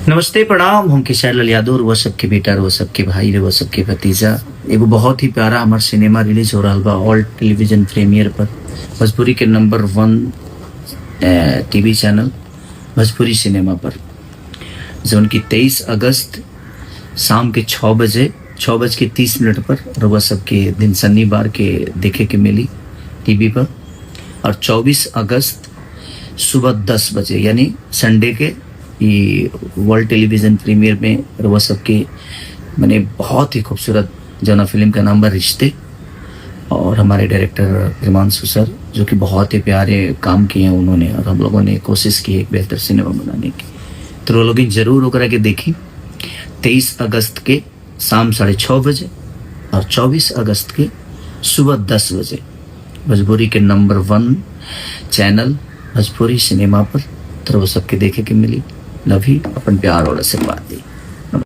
नमस्ते प्रणाम हम किशोर लाल यादव वो सबके बेटा वो सबके भाई रे वो सबके भतीजा। एगो बहुत ही प्यारा हमार सिनेमा रिलीज हो रहा बा ऑल टेलीविजन प्रीमियर पर भोजपुरी के number 1 TV channel Bhojpuri cinema पर, जो उनकी 23 अगस्त शाम के 6:30 पर रउआ सबके दिन शनिवार के देखे के मिली टीवी पर, और 24 अगस्त सुबह 10 बजे यानी संडे के ये वर्ल्ड टेलीविजन प्रीमियर में रउआ सबके मैंने बहुत ही खूबसूरत जना फिल्म का नाम है रिश्ते, और हमारे डायरेक्टर हिमांशु सर जो कि बहुत ही प्यारे काम किए हैं उन्होंने, और हम लोगों ने कोशिश की एक बेहतर सिनेमा बनाने की। तो वो लोग जरूर होकर के देखी 23 अगस्त के शाम 6:30 बजे और 24 अगस्त के सुबह 10 बजे भोजपुरी के नंबर 1 चैनल भोजपुरी सिनेमा पर। तो वो सबके देखे के मिली। लव यू, अपन प्यार और आशीर्वाद दी।